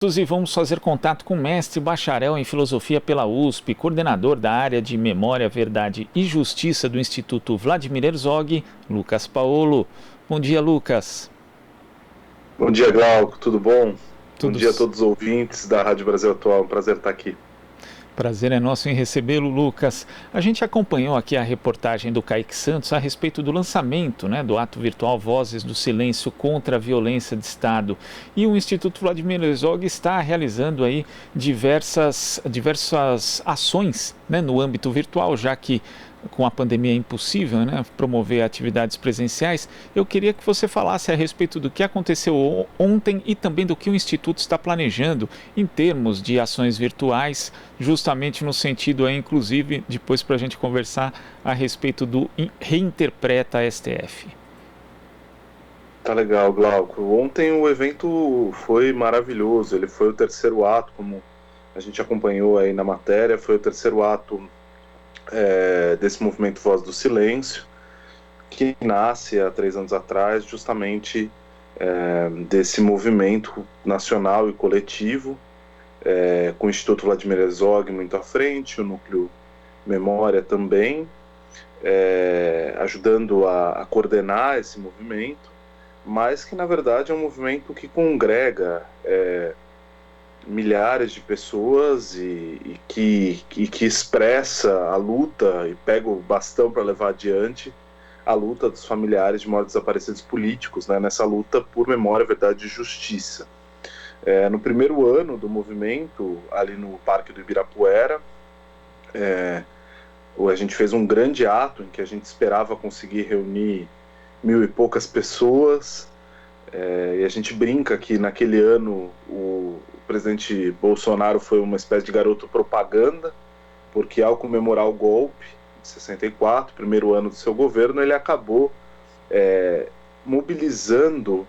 E vamos fazer contato com o mestre bacharel em filosofia pela USP, coordenador da área de Memória, Verdade e Justiça do Instituto Vladimir Herzog, Lucas Paolo. Bom dia, Lucas. Bom dia, Glauco, tudo bom? Bom Tudo. dia a todos os ouvintes da Rádio Brasil Atual, um prazer estar aqui. Prazer é nosso em recebê-lo, Lucas. A gente acompanhou aqui a reportagem do Kaique Santos a respeito do lançamento, do ato virtual Vozes do Silêncio contra a Violência de Estado. E o Instituto Vladimir Herzog está realizando aí diversas ações, no âmbito virtual, já que com a pandemia é impossível, promover atividades presenciais. Eu queria que você falasse a respeito do que aconteceu ontem e também do que o Instituto está planejando em termos de ações virtuais, justamente no sentido aí, inclusive, depois para a gente conversar a respeito do Reinterpreta STF. Tá legal, Glauco. Ontem o evento foi maravilhoso, ele foi o terceiro ato, como a gente acompanhou aí na matéria, foi o terceiro ato desse movimento Voz do Silêncio, que nasce há 3 anos atrás, justamente desse movimento nacional e coletivo, com o Instituto Vladimir Herzog muito à frente, o Núcleo Memória também, ajudando a coordenar esse movimento, mas que na verdade é um movimento que congrega milhares de pessoas e que expressa a luta e pega o bastão para levar adiante a luta dos familiares de mortos desaparecidos políticos, nessa luta por memória, verdade e justiça. No primeiro ano do movimento, ali no Parque do Ibirapuera, a gente fez um grande ato em que a gente esperava conseguir reunir 1.000 e poucas pessoas, e a gente brinca que naquele ano o presidente Bolsonaro foi uma espécie de garoto propaganda, porque ao comemorar o golpe de 64, primeiro ano do seu governo, ele acabou mobilizando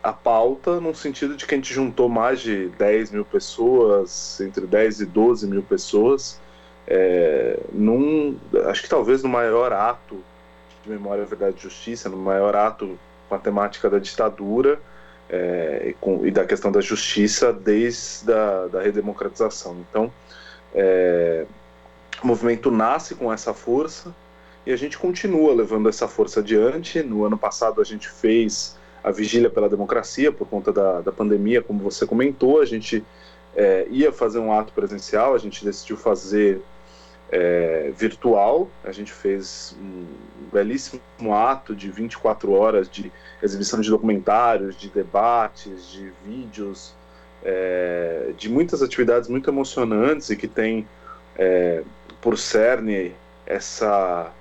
a pauta no sentido de que a gente juntou mais de 10 mil pessoas, entre 10 e 12 mil pessoas, acho que talvez no maior ato de memória, verdade e justiça, no maior ato com a temática da ditadura e da questão da justiça desde a redemocratização. Então, o movimento nasce com essa força e a gente continua levando essa força adiante. No ano passado a gente fez a Vigília pela Democracia por conta da pandemia, como você comentou. A gente ia fazer um ato presencial, a gente decidiu fazer virtual. A gente fez um belíssimo ato de 24 horas de exibição de documentários, de debates, de vídeos, de muitas atividades muito emocionantes e que tem por cerne essa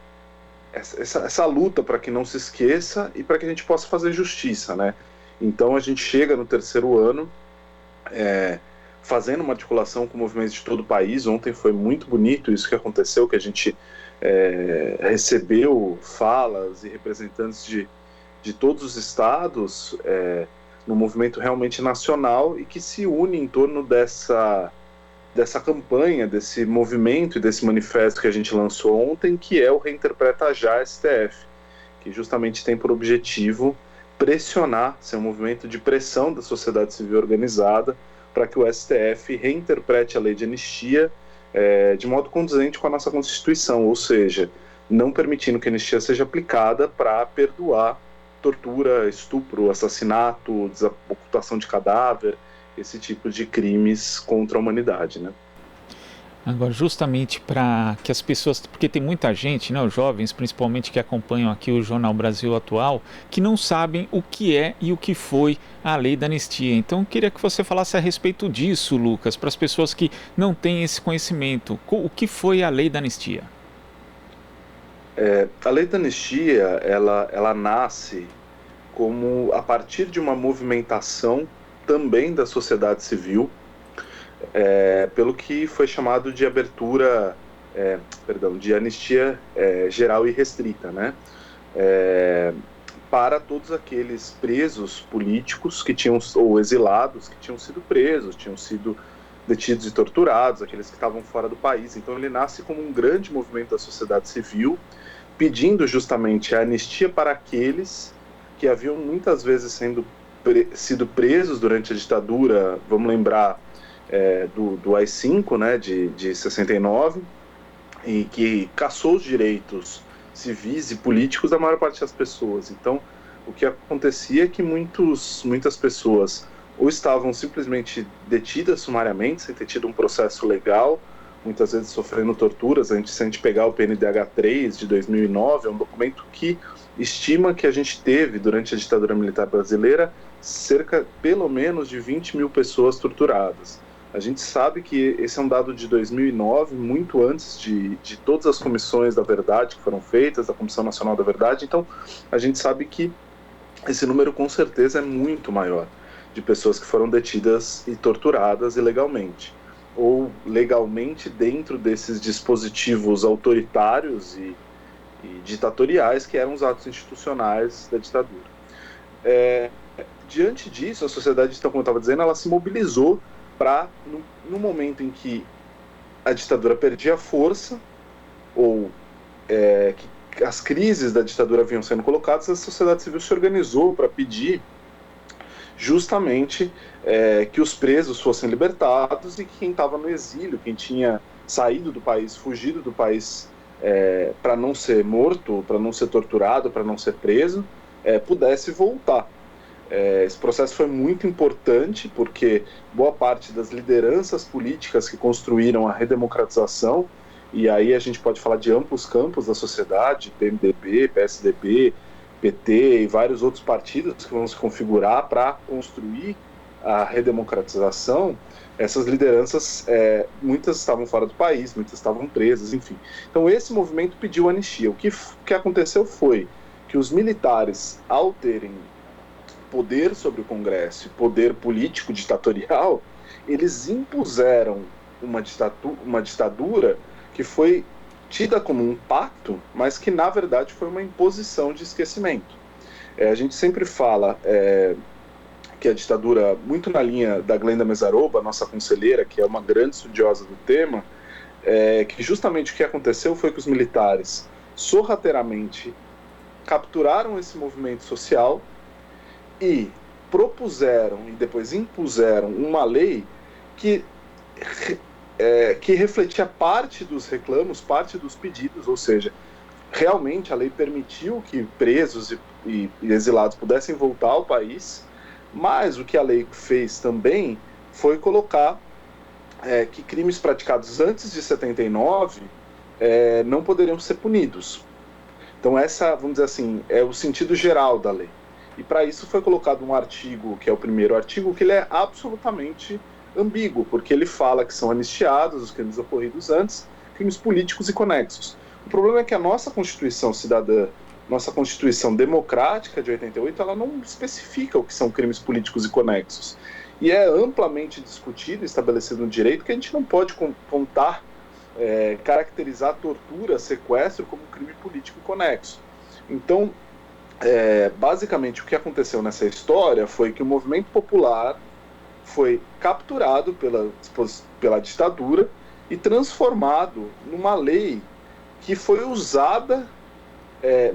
luta para que não se esqueça e para que a gente possa fazer justiça, Então a gente chega no terceiro ano fazendo uma articulação com movimentos de todo o país. Ontem foi muito bonito isso que aconteceu, que a gente recebeu falas e representantes de todos os estados no movimento realmente nacional e que se une em torno dessa campanha, desse movimento e desse manifesto que a gente lançou ontem, que é o Reinterpreta Já STF, que justamente tem por objetivo pressionar, ser um movimento de pressão da sociedade civil organizada para que o STF reinterprete a lei de anistia de modo condizente com a nossa Constituição, ou seja, não permitindo que a anistia seja aplicada para perdoar tortura, estupro, assassinato, ocultação de cadáver, esse tipo de crimes contra a humanidade, Agora, justamente para que as pessoas, porque tem muita gente, os jovens principalmente que acompanham aqui o Jornal Brasil Atual, que não sabem o que é e o que foi a lei da anistia. Então, eu queria que você falasse a respeito disso, Lucas, para as pessoas que não têm esse conhecimento. O que foi a lei da anistia? A lei da anistia, ela nasce como a partir de uma movimentação também da sociedade civil, pelo que foi chamado de de anistia geral e restrita, para todos aqueles presos políticos ou exilados que tinham sido presos, tinham sido detidos e torturados, aqueles que estavam fora do país. Então ele nasce como um grande movimento da sociedade civil, pedindo justamente a anistia para aqueles que haviam muitas vezes sendo sido presos durante a ditadura. Vamos lembrar do AI-5, né, de 69, e que cassou os direitos civis e políticos da maior parte das pessoas. Então, o que acontecia é que muitas pessoas ou estavam simplesmente detidas sumariamente, sem ter tido um processo legal, muitas vezes sofrendo torturas. Se a gente pegar o PNDH-3 de 2009, é um documento que estima que a gente teve, durante a ditadura militar brasileira, pelo menos de 20 mil pessoas torturadas. A gente sabe que esse é um dado de 2009, muito antes de todas as comissões da verdade que foram feitas, da Comissão Nacional da Verdade. Então, a gente sabe que esse número com certeza é muito maior, de pessoas que foram detidas e torturadas ilegalmente, ou legalmente dentro desses dispositivos autoritários e ditatoriais que eram os atos institucionais da ditadura. Diante disso, a sociedade, então, como eu estava dizendo, ela se mobilizou para, no momento em que a ditadura perdia força, ou que as crises da ditadura vinham sendo colocadas, a sociedade civil se organizou para pedir justamente que os presos fossem libertados e que quem estava no exílio, quem tinha saído do país, fugido do país para não ser morto, para não ser torturado, para não ser preso, pudesse voltar. Esse processo foi muito importante porque boa parte das lideranças políticas que construíram a redemocratização, e aí a gente pode falar de amplos campos da sociedade, PMDB, PSDB, PT e vários outros partidos que vão se configurar para construir a redemocratização. Essas lideranças, muitas estavam fora do país, muitas estavam presas, enfim. Então esse movimento pediu anistia. O que aconteceu foi que os militares, ao terem poder sobre o Congresso, poder político ditatorial, eles impuseram uma ditadura que foi tida como um pacto, mas que na verdade foi uma imposição de esquecimento. A gente sempre fala que a ditadura, muito na linha da Glenda Mesaroba, nossa conselheira, que é uma grande estudiosa do tema, que justamente o que aconteceu foi que os militares sorrateiramente capturaram esse movimento social e propuseram e depois impuseram uma lei que refletia parte dos reclamos, parte dos pedidos, ou seja, realmente a lei permitiu que presos e exilados pudessem voltar ao país, mas o que a lei fez também foi colocar que crimes praticados antes de 79 não poderiam ser punidos. Então essa, vamos dizer assim, é o sentido geral da lei. E para isso foi colocado um artigo, que é o primeiro artigo, que ele é absolutamente ambíguo, porque ele fala que são anistiados os crimes ocorridos antes, crimes políticos e conexos. O problema é que a nossa Constituição cidadã, nossa Constituição democrática de 88, ela não especifica o que são crimes políticos e conexos. E é amplamente discutido e estabelecido no direito que a gente não pode caracterizar tortura, sequestro como crime político e conexo. Então, basicamente, o que aconteceu nessa história foi que o movimento popular foi capturado pela ditadura e transformado numa lei que foi usada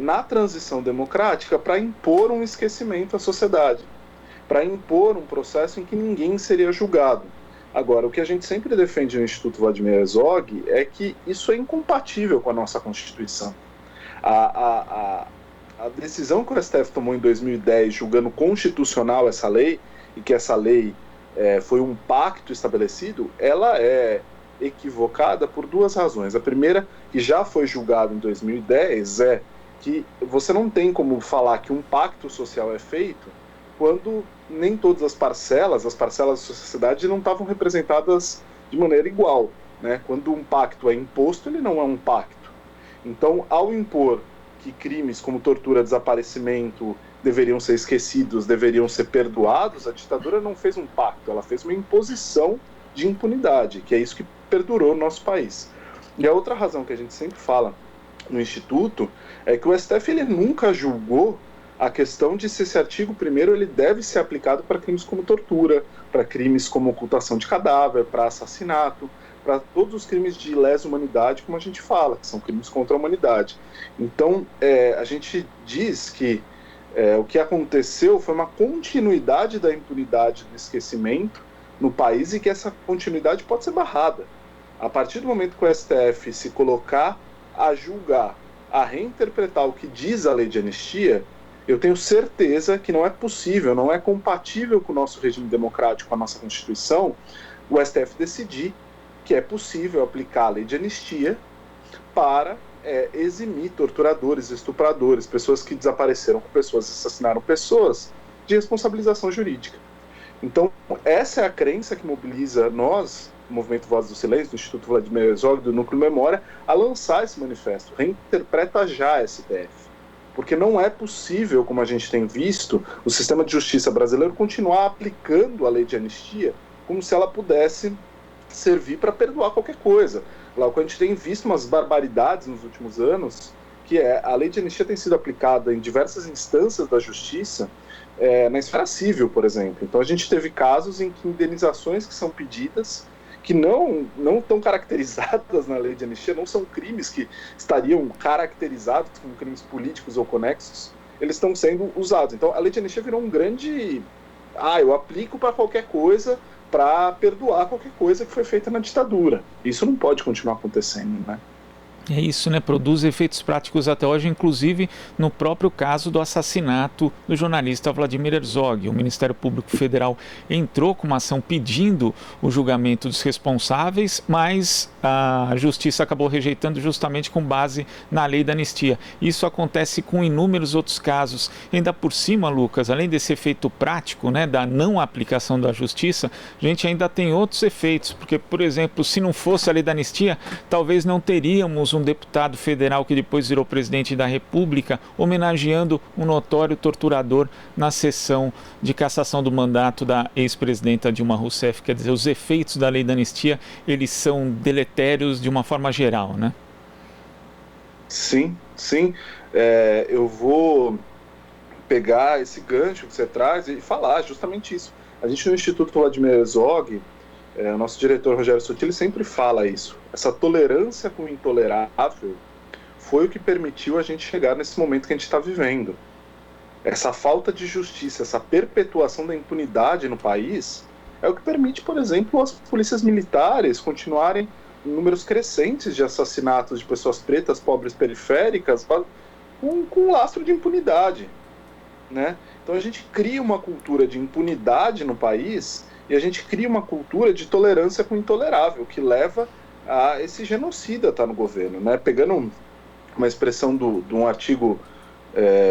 na transição democrática para impor um esquecimento à sociedade, para impor um processo em que ninguém seria julgado. Agora, o que a gente sempre defende no Instituto Vladimir Herzog é que isso é incompatível com a nossa Constituição. A decisão que o STF tomou em 2010, julgando constitucional essa lei, e que essa lei foi um pacto estabelecido, ela é equivocada por duas razões. A primeira, que já foi julgada em 2010, é que você não tem como falar que um pacto social é feito quando nem todas as parcelas da sociedade não estavam representadas de maneira igual, né? Quando um pacto é imposto, ele não é um pacto. Então, ao impor que crimes como tortura, desaparecimento deveriam ser esquecidos, deveriam ser perdoados, a ditadura não fez um pacto, ela fez uma imposição de impunidade, que é isso que perdurou no nosso país. E a outra razão que a gente sempre fala no Instituto é que o STF ele nunca julgou a questão de se esse artigo 1º ele deve ser aplicado para crimes como tortura, para crimes como ocultação de cadáver, para assassinato, para todos os crimes de lesa humanidade, como a gente fala, que são crimes contra a humanidade. Então, a gente diz que O que aconteceu foi uma continuidade da impunidade do esquecimento no país, e que essa continuidade pode ser barrada. A partir do momento que o STF se colocar a julgar, a reinterpretar o que diz a lei de anistia, eu tenho certeza que não é possível, não é compatível com o nosso regime democrático, com a nossa Constituição, o STF decidir que é possível aplicar a lei de anistia para eximir torturadores, estupradores, pessoas que desapareceram com pessoas, assassinaram pessoas, de responsabilização jurídica. Então, essa é a crença que mobiliza nós, o Movimento Voz do Silêncio, do Instituto Vladimir Herzog, do Núcleo Memória, a lançar esse manifesto. Reinterpreta já STF. Porque não é possível, como a gente tem visto, o sistema de justiça brasileiro continuar aplicando a lei de anistia como se ela pudesse servir para perdoar qualquer coisa. Lá, o que a gente tem visto umas barbaridades nos últimos anos, que a lei de anistia tem sido aplicada em diversas instâncias da justiça, na esfera civil, por exemplo. Então a gente teve casos em que indenizações que são pedidas, que não estão caracterizadas na lei de anistia, não são crimes que estariam caracterizados como crimes políticos ou conexos, eles estão sendo usados. Então a lei de anistia virou um grande... eu aplico para qualquer coisa, para perdoar qualquer coisa que foi feita na ditadura. Isso não pode continuar acontecendo, né? É isso, né? Produz efeitos práticos até hoje, inclusive no próprio caso do assassinato do jornalista Vladimir Herzog. O Ministério Público Federal entrou com uma ação pedindo o julgamento dos responsáveis, mas a Justiça acabou rejeitando justamente com base na lei da anistia. Isso acontece com inúmeros outros casos. Ainda por cima, Lucas, além desse efeito prático, né, da não aplicação da Justiça, a gente ainda tem outros efeitos, porque, por exemplo, se não fosse a lei da anistia, talvez não teríamos um deputado federal que depois virou presidente da República homenageando um notório torturador na sessão de cassação do mandato da ex-presidenta Dilma Rousseff. Quer dizer, os efeitos da lei da anistia, eles são deletérios de uma forma geral, né? Sim. Eu vou pegar esse gancho que você traz e falar justamente isso. A gente no Instituto Vladimir Herzog, o nosso diretor Rogério Sotile sempre fala isso. Essa tolerância com o intolerável foi o que permitiu a gente chegar nesse momento que a gente está vivendo. Essa falta de justiça, essa perpetuação da impunidade no país é o que permite, por exemplo, as polícias militares continuarem em números crescentes de assassinatos de pessoas pretas, pobres, periféricas, com lastro de impunidade, né? Então a gente cria uma cultura de impunidade no país e a gente cria uma cultura de tolerância com o intolerável, que leva a esse genocida estar no governo, né? Pegando uma expressão de um artigo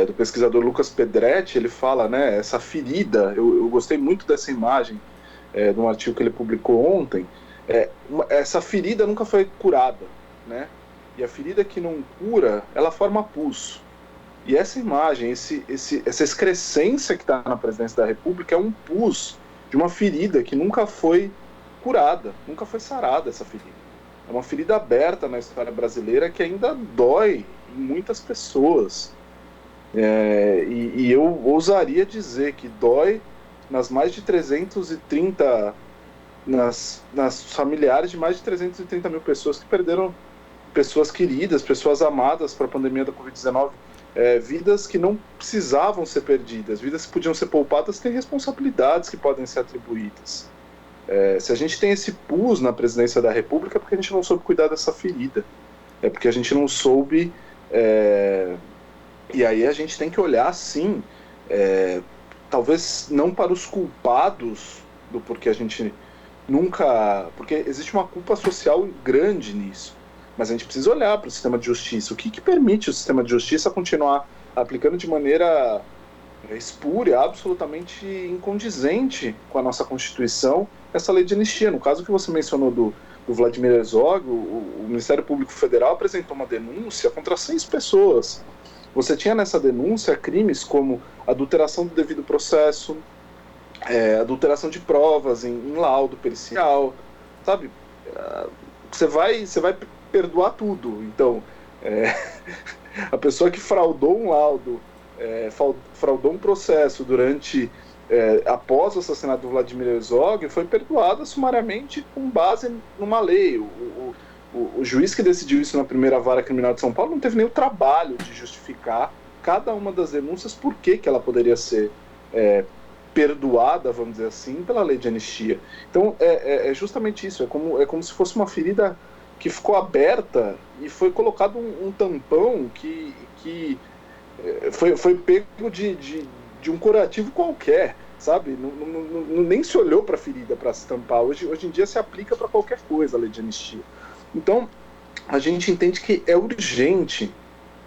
do pesquisador Lucas Pedretti, ele fala, né, essa ferida, eu gostei muito dessa imagem de um artigo que ele publicou ontem, essa ferida nunca foi curada, né? E a ferida que não cura, ela forma pus. E essa imagem, essa excrescência que está na presidência da República é um pus de uma ferida que nunca foi curada, nunca foi sarada essa ferida. É uma ferida aberta na história brasileira que ainda dói em muitas pessoas. E eu ousaria dizer que dói nas mais de 330, nas familiares de mais de 330 mil pessoas que perderam pessoas queridas, pessoas amadas para a pandemia da Covid-19. Vidas que não precisavam ser perdidas, vidas que podiam ser poupadas, têm responsabilidades que podem ser atribuídas. Se a gente tem esse pus na presidência da República, é porque a gente não soube cuidar dessa ferida, é porque a gente não soube, e aí a gente tem que olhar sim, talvez não para os culpados do porquê a gente nunca, porque existe uma culpa social grande nisso. Mas a gente precisa olhar para o sistema de justiça. O que permite o sistema de justiça continuar aplicando de maneira espúria, absolutamente incondizente com a nossa Constituição, essa lei de anistia? No caso que você mencionou do Vladimir Herzog, o Ministério Público Federal apresentou uma denúncia contra 6 pessoas. Você tinha nessa denúncia crimes como adulteração do devido processo, adulteração de provas em laudo pericial, sabe? Você vai perdoar tudo. Então, a pessoa que fraudou um laudo, fraudou um processo após o assassinato do Vladimir Herzog, foi perdoada sumariamente com base numa lei. O juiz que decidiu isso na primeira vara criminal de São Paulo não teve nem o trabalho de justificar cada uma das denúncias, por que ela poderia ser perdoada, vamos dizer assim, pela lei de anistia. Então é justamente isso, é como se fosse uma ferida que ficou aberta e foi colocado um tampão que foi pego de um curativo qualquer, sabe? Nem se olhou para a ferida para se tampar. Hoje em dia se aplica para qualquer coisa a lei de anistia. Então, a gente entende que é urgente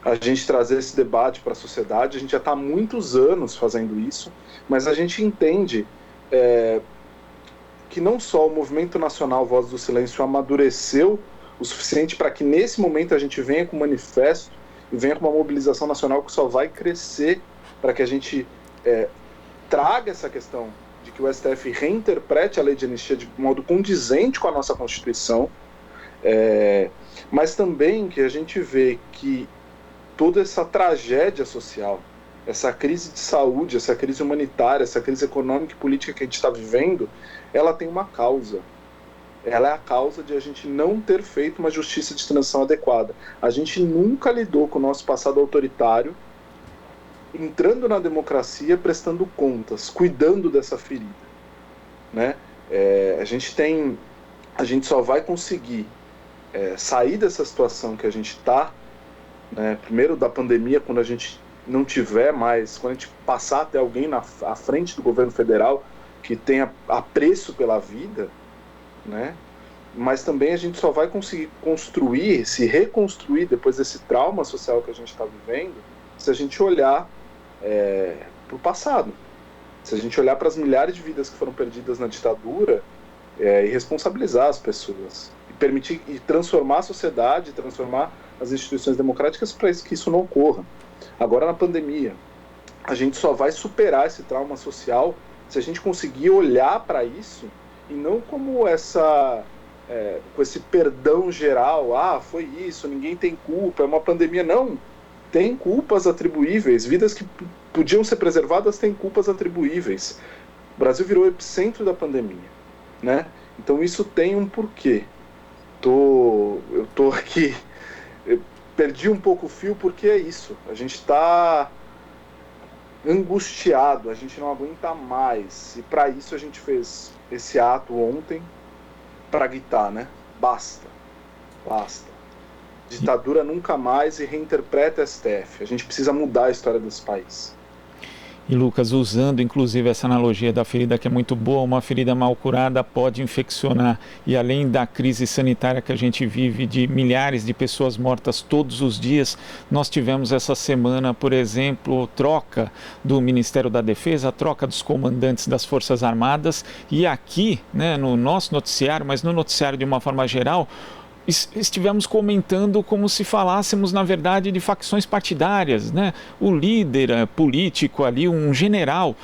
a gente trazer esse debate para a sociedade. A gente já está há muitos anos fazendo isso, mas a gente entende que não só o Movimento Nacional Voz do Silêncio amadureceu o suficiente para que nesse momento a gente venha com um manifesto e venha com uma mobilização nacional que só vai crescer para que a gente traga essa questão de que o STF reinterprete a lei de anistia de modo condizente com a nossa Constituição, mas também que a gente vê que toda essa tragédia social, essa crise de saúde, essa crise humanitária, essa crise econômica e política que a gente está vivendo, ela tem uma causa. Ela é a causa de a gente não ter feito uma justiça de transição adequada. A gente nunca lidou com o nosso passado autoritário, entrando na democracia, prestando contas, cuidando dessa ferida, né? A gente só vai conseguir sair dessa situação que a gente está, né? Primeiro da pandemia, quando a gente não tiver mais, quando a gente passar até alguém à frente do governo federal que tenha apreço pela vida, né? Mas também a gente só vai conseguir construir, se reconstruir depois desse trauma social que a gente está vivendo, se a gente olhar para o passado, se a gente olhar para as milhares de vidas que foram perdidas na ditadura e responsabilizar as pessoas, e permitir e transformar a sociedade, transformar as instituições democráticas para que isso não ocorra. Agora, na pandemia, a gente só vai superar esse trauma social se a gente conseguir olhar para isso e não como com esse perdão geral, foi isso, ninguém tem culpa, é uma pandemia. Não, tem culpas atribuíveis, vidas que podiam ser preservadas têm culpas atribuíveis. O Brasil virou o epicentro da pandemia, né? Então isso tem um porquê. Eu tô aqui, eu perdi um pouco o fio porque é isso, a gente está angustiado, a gente não aguenta mais, e para isso a gente fez esse ato ontem para gritar, né? Basta. Ditadura nunca mais e reinterpreta STF. A gente precisa mudar a história desse país. E Lucas, usando inclusive essa analogia da ferida que é muito boa, uma ferida mal curada pode infeccionar. E além da crise sanitária que a gente vive, de milhares de pessoas mortas todos os dias, nós tivemos essa semana, por exemplo, troca do Ministério da Defesa, troca dos comandantes das Forças Armadas. E aqui, né, no nosso noticiário, mas no noticiário de uma forma geral, estivemos comentando como se falássemos, na verdade, de facções partidárias, né? O líder político ali, um general,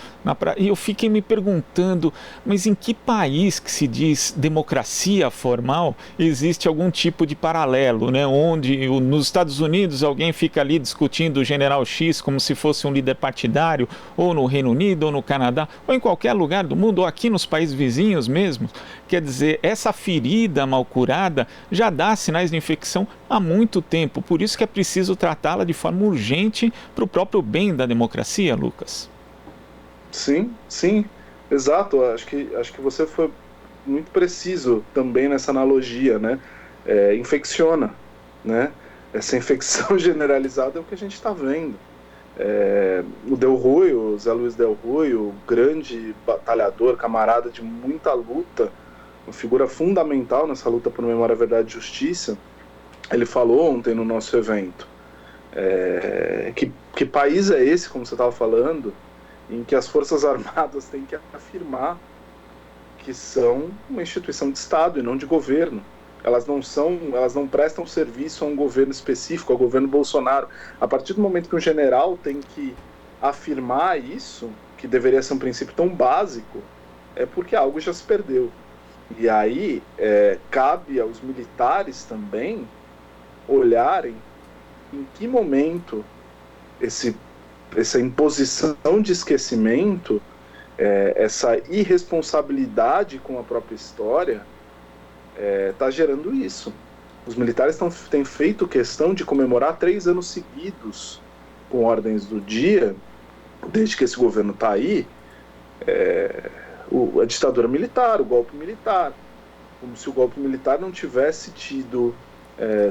e eu fiquei me perguntando, mas em que país que se diz democracia formal existe algum tipo de paralelo, né? Onde nos Estados Unidos alguém fica ali discutindo o general X como se fosse um líder partidário, ou no Reino Unido, ou no Canadá, ou em qualquer lugar do mundo, ou aqui nos países vizinhos mesmo. Quer dizer, essa ferida mal curada já dá sinais de infecção há muito tempo, por isso que é preciso tratá-la de forma urgente para o próprio bem da democracia, Lucas. Sim, exato. Acho que você foi muito preciso também nessa analogia, né? Infecciona, né? Essa infecção generalizada é o que a gente está vendo. O Del Rey, o Zé Luiz Del Rey, o grande batalhador, camarada de muita luta, uma figura fundamental nessa luta por memória, verdade e justiça, ele falou ontem no nosso evento que país é esse, como você estava falando, em que as Forças Armadas têm que afirmar que são uma instituição de Estado e não de governo. Elas não prestam serviço a um governo específico, ao governo Bolsonaro. A partir do momento que um general tem que afirmar isso, que deveria ser um princípio tão básico, é porque algo já se perdeu. E aí cabe aos militares também olharem em que momento essa imposição de esquecimento, essa irresponsabilidade com a própria história está gerando isso. Os militares têm feito questão de comemorar 3 anos seguidos com ordens do dia, desde que esse governo está aí, a ditadura militar, o golpe militar, como se o golpe militar não tivesse tido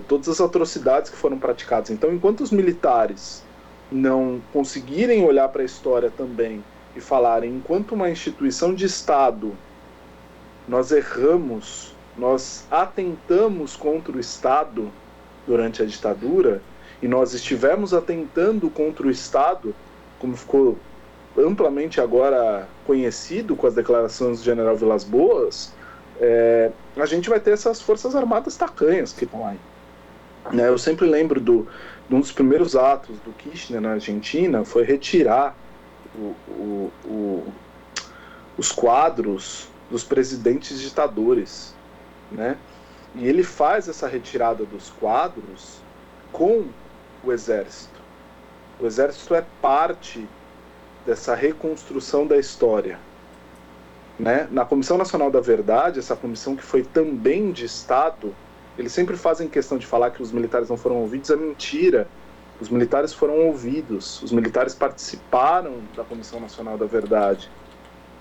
todas as atrocidades que foram praticadas. Então, enquanto os militares não conseguirem olhar para a história também e falarem, enquanto uma instituição de Estado, nós erramos, nós atentamos contra o Estado durante a ditadura, e nós estivemos atentando contra o Estado, como ficou amplamente agora conhecido com as declarações do general Vilas Boas, a gente vai ter essas forças armadas tacanhas que estão aí. Eu sempre lembro de um dos primeiros atos do Kirchner na Argentina, foi retirar os quadros dos presidentes ditadores, né? E ele faz essa retirada dos quadros com o Exército. O Exército é parte dessa reconstrução da história, né? Na Comissão Nacional da Verdade, essa comissão que foi também de Estado, eles sempre fazem questão de falar que os militares não foram ouvidos. É mentira. Os militares foram ouvidos, os militares participaram da Comissão Nacional da Verdade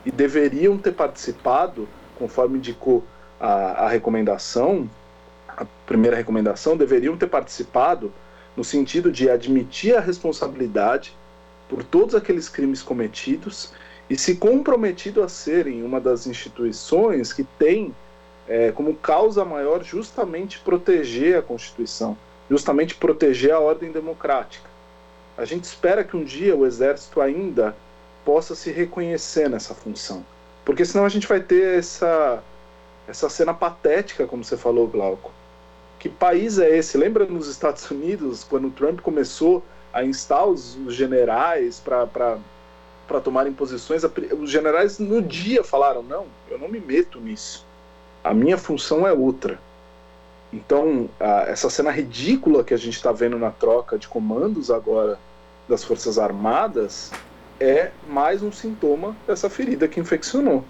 e deveriam ter participado, conforme indicou a recomendação, a primeira recomendação, deveriam ter participado no sentido de admitir a responsabilidade por todos aqueles crimes cometidos e se comprometido a serem uma das instituições que tem como causa maior justamente proteger a Constituição, justamente proteger a ordem democrática. A gente espera que um dia o Exército ainda possa se reconhecer nessa função, porque senão a gente vai ter essa cena patética, como você falou, Glauco. Que país é esse? Lembra nos Estados Unidos, quando o Trump começou a instar os generais para tomarem posições, os generais no dia falaram, não, eu não me meto nisso, a minha função é outra. Então, essa cena ridícula que a gente está vendo na troca de comandos agora das Forças Armadas é mais um sintoma dessa ferida que infeccionou.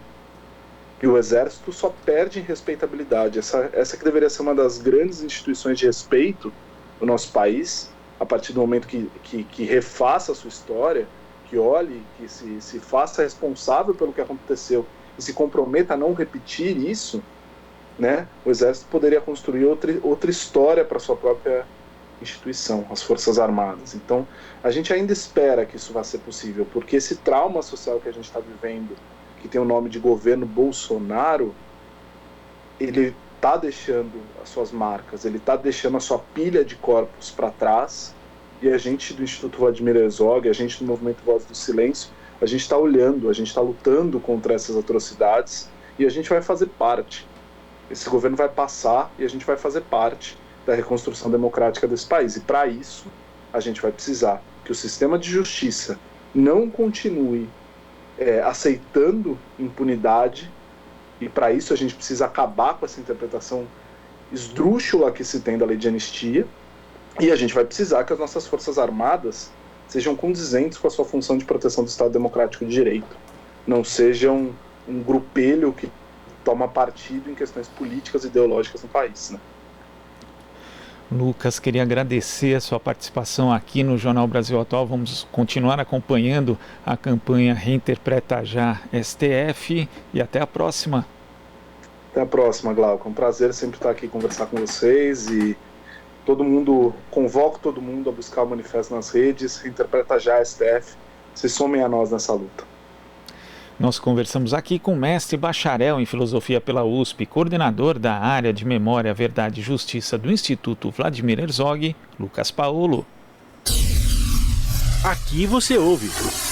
E o Exército só perde em respeitabilidade. Essa que deveria ser uma das grandes instituições de respeito do nosso país, a partir do momento que refaça a sua história, que olhe, que se faça responsável pelo que aconteceu e se comprometa a não repetir isso, né? O Exército poderia construir outra história para a sua própria instituição, as Forças Armadas. Então, a gente ainda espera que isso vá ser possível, porque esse trauma social que a gente está vivendo, que tem o nome de governo Bolsonaro, ele está deixando as suas marcas, ele está deixando a sua pilha de corpos para trás, e a gente do Instituto Vladimir Herzog, a gente do Movimento Voz do Silêncio, a gente está olhando, a gente está lutando contra essas atrocidades, e a gente vai fazer parte. Esse governo vai passar e a gente vai fazer parte da reconstrução democrática desse país. E para isso, a gente vai precisar que o sistema de justiça não continue aceitando impunidade, e para isso a gente precisa acabar com essa interpretação esdrúxula que se tem da lei de anistia, e a gente vai precisar que as nossas Forças Armadas sejam condizentes com a sua função de proteção do Estado Democrático de Direito, não sejam um grupelho que toma partido em questões políticas e ideológicas no país, né? Lucas, queria agradecer a sua participação aqui no Jornal Brasil Atual. Vamos continuar acompanhando a campanha Reinterpreta Já STF e até a próxima. Até a próxima, Glauco. É um prazer sempre estar aqui conversar com vocês e convoco todo mundo a buscar o manifesto nas redes, Reinterpreta Já STF, se somem a nós nessa luta. Nós conversamos aqui com o mestre bacharel em Filosofia pela USP, coordenador da área de Memória, Verdade e Justiça do Instituto Vladimir Herzog, Lucas Paolo. Aqui você ouve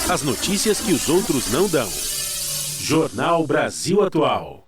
as notícias que os outros não dão. Jornal Brasil Atual.